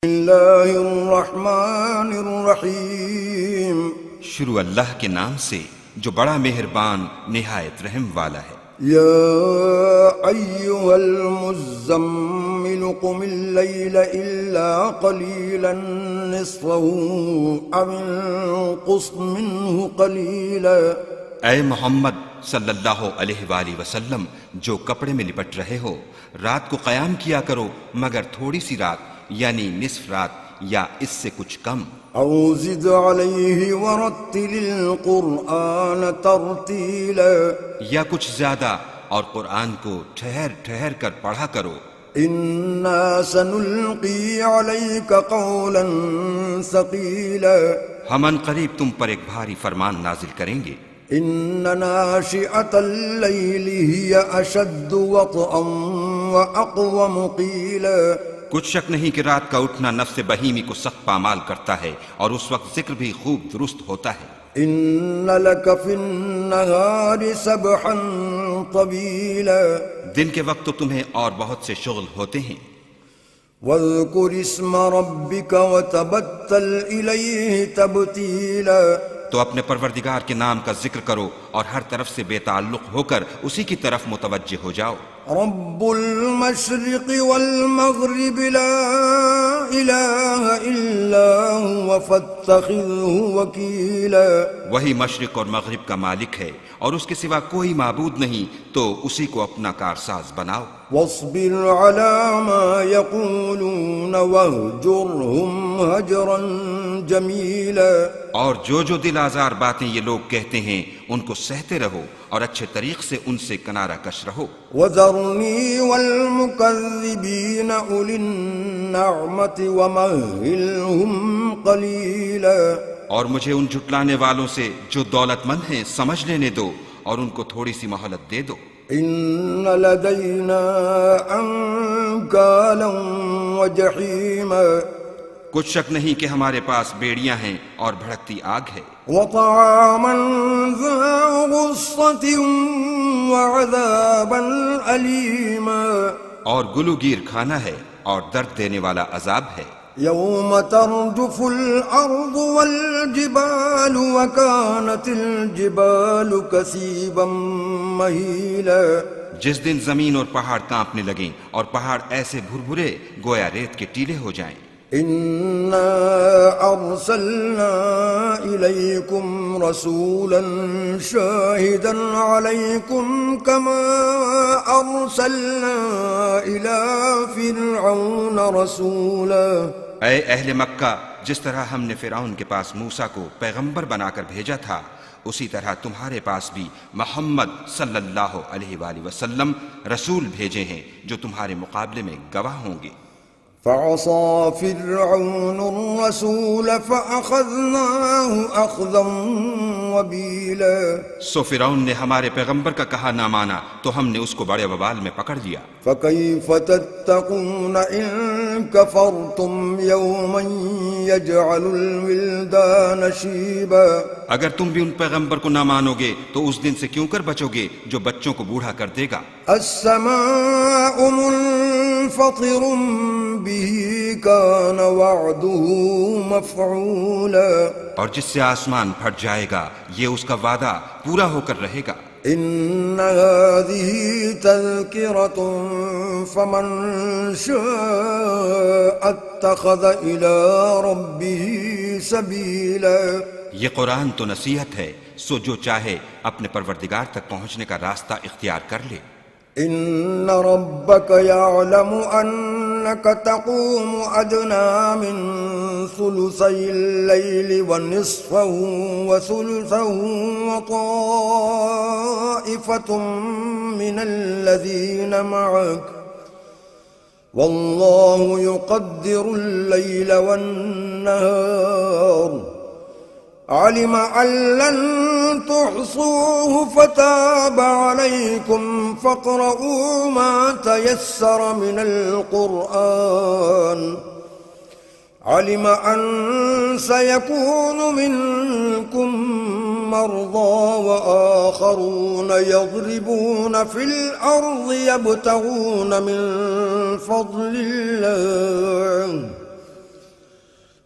اللہ الرحمن الرحیم، شروع اللہ کے نام سے جو بڑا مہربان نہایت رحم والا ہے۔ یا ایھا المزمل قم اللیل الا قلیلا نصفہ او انقص منہ قلیلا۔ اے محمد صلی اللہ علیہ وآلہ وسلم، جو کپڑے میں لپٹ رہے ہو، رات کو قیام کیا کرو مگر تھوڑی سی رات، یعنی نصف رات یا اس سے کچھ کم۔ او زد علیہ ورتل القرآن ترتیلا، یا کچھ زیادہ اور قرآن کو ٹھہر ٹھہر کر پڑھا کرو۔ انا سنلقی علیک قولا ثقیلا، ہم ان قریب تم پر ایک بھاری فرمان نازل کریں گے۔ ان ناشئۃ اللیل ہی اشد وطئا واقوم قیلا، کچھ شک نہیں کہ رات کا اٹھنا نفس بہیمی کو سخت پامال کرتا ہے اور اس وقت ذکر بھی خوب درست ہوتا ہے۔ ان لک فی النہار سبحا طویلا، دن کے وقت تو تمہیں اور بہت سے شغل ہوتے ہیں۔ واذکر اسم ربک وتبتل الیہ تبتیلا، تو اپنے پروردگار کے نام کا ذکر کرو اور ہر طرف سے بے تعلق ہو کر اسی کی طرف متوجہ ہو جاؤ۔ رب المشرق والمغرب لا الہ الا هو فاتخذہ وکیلا، وہی مشرق اور مغرب کا مالک ہے اور اس کے سوا کوئی معبود نہیں، تو اسی کو اپنا کارساز بناؤ۔ واصبر علی ما یقولون واہجرہم ہجرا جمیلا، اور جو دل آزار باتیں یہ لوگ کہتے ہیں ان کو سہتے رہو اور اچھے طریق سے ان سے کنارہ کش رہو۔ وذرنی والمکذبین اولی النعمت ومہلہم قلیلا، اور مجھے ان جھٹلانے والوں سے جو دولت مند ہیں سمجھ لینے دو اور ان کو تھوڑی سی مہلت دے دو۔ ان لدینا انکالا وجحیما، کچھ شک نہیں کہ ہمارے پاس بیڑیاں ہیں اور بھڑکتی آگ ہے۔ وطعاما ذا غصۃ وعذابا علیما، اور گلوگیر کھانا ہے اور درد دینے والا عذاب ہے۔ یوم ترجف الارض والجبال وکانت الجبال کثیبا مہیلا، جس دن زمین اور پہاڑ کانپنے لگیں اور پہاڑ ایسے بھربھرے گویا ریت کے ٹیلے ہو جائیں۔ انا ارسلنا الیکم رسولا شاہدا علیکم کما ارسلنا الی فرعون رسولا، اے اہل مکہ، جس طرح ہم نے فرعون کے پاس موسیٰ کو پیغمبر بنا کر بھیجا تھا، اسی طرح تمہارے پاس بھی محمد صلی اللہ علیہ وآلہ وسلم رسول بھیجے ہیں جو تمہارے مقابلے میں گواہ ہوں گے۔ فعصى فرعون الرسول فأخذناه أخذا وبيلا، سو فرعون نے ہمارے پیغمبر کا کہا نہ مانا تو ہم نے اس کو بڑے وبال میں پکڑ لیا۔ فكيف تتقون إن كفرتم يوما يجعل الولدان شيبا، اگر تم بھی ان پیغمبر کو نہ مانو گے تو اس دن سے کیوں کر بچو گے جو بچوں کو بوڑھا کر دے گا۔ السماء منفطر به كان وعده مفعولا، اور جس سے آسمان پھٹ جائے گا یہ اس کا وعدہ پورا ہو کر رہے گا۔ ان هذه تذكرة فمن شاء اتخذ الى ربه سبيلا، یہ قرآن تو نصیحت ہے، سو جو چاہے اپنے پروردگار تک پہنچنے کا راستہ اختیار کر لے۔ ان ربك يعلم انك تقوم ادنى من ثلثي الليل ونصفه وثلثه وطائفة من الذين معك والله يقدر الليل والنهار، علم أن لن تحصوه فتاب عليكم فاقرؤوا ما تيسر من القرآن، علم أن سيكون منكم مرضى وآخرون يضربون في الأرض يبتغون من فضل الله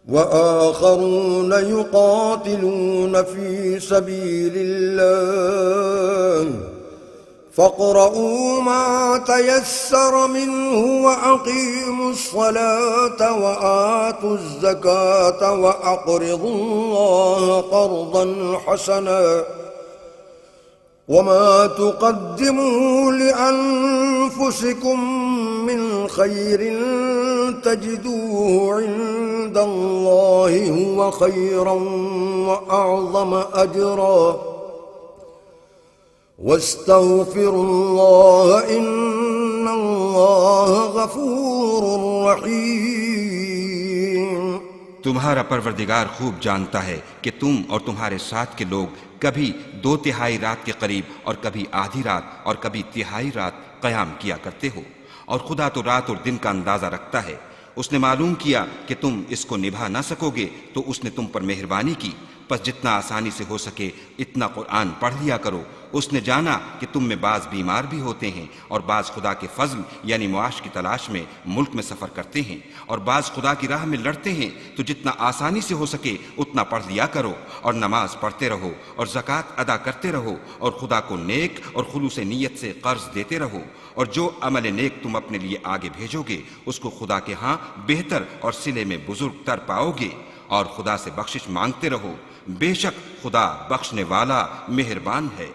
وآخرون يقاتلون في سبيل الله فاقرؤوا ما تيسر منه وأقيموا الصلاة وآتوا الزكاة وأقرضوا الله قرضا حسنا وما تقدموا لأنفسكم من خير تجدوه عند الله هو خيرا وأعظم أجرا واستغفروا الله إن الله غفور رحيم۔ تمہارا پروردگار خوب جانتا ہے کہ تم اور تمہارے ساتھ کے لوگ کبھی 2/3 رات کے قریب اور کبھی آدھی رات اور کبھی 1/3 رات قیام کیا کرتے ہو، اور خدا تو رات اور دن کا اندازہ رکھتا ہے۔ اس نے معلوم کیا کہ تم اس کو نبھا نہ سکو گے تو اس نے تم پر مہربانی کی، پس جتنا آسانی سے ہو سکے اتنا قرآن پڑھ لیا کرو۔ اس نے جانا کہ تم میں بعض بیمار بھی ہوتے ہیں اور بعض خدا کے فضل یعنی معاش کی تلاش میں ملک میں سفر کرتے ہیں، اور بعض خدا کی راہ میں لڑتے ہیں، تو جتنا آسانی سے ہو سکے اتنا پڑھ لیا کرو، اور نماز پڑھتے رہو اور زکوٰۃ ادا کرتے رہو، اور خدا کو نیک اور خلوص نیت سے قرض دیتے رہو، اور جو عمل نیک تم اپنے لیے آگے بھیجو گے اس کو خدا کے ہاں بہتر اور صلے میں بزرگ تر پاؤ گے، اور خدا سے بخشش مانگتے رہو، بے شک خدا بخشنے والا مہربان ہے۔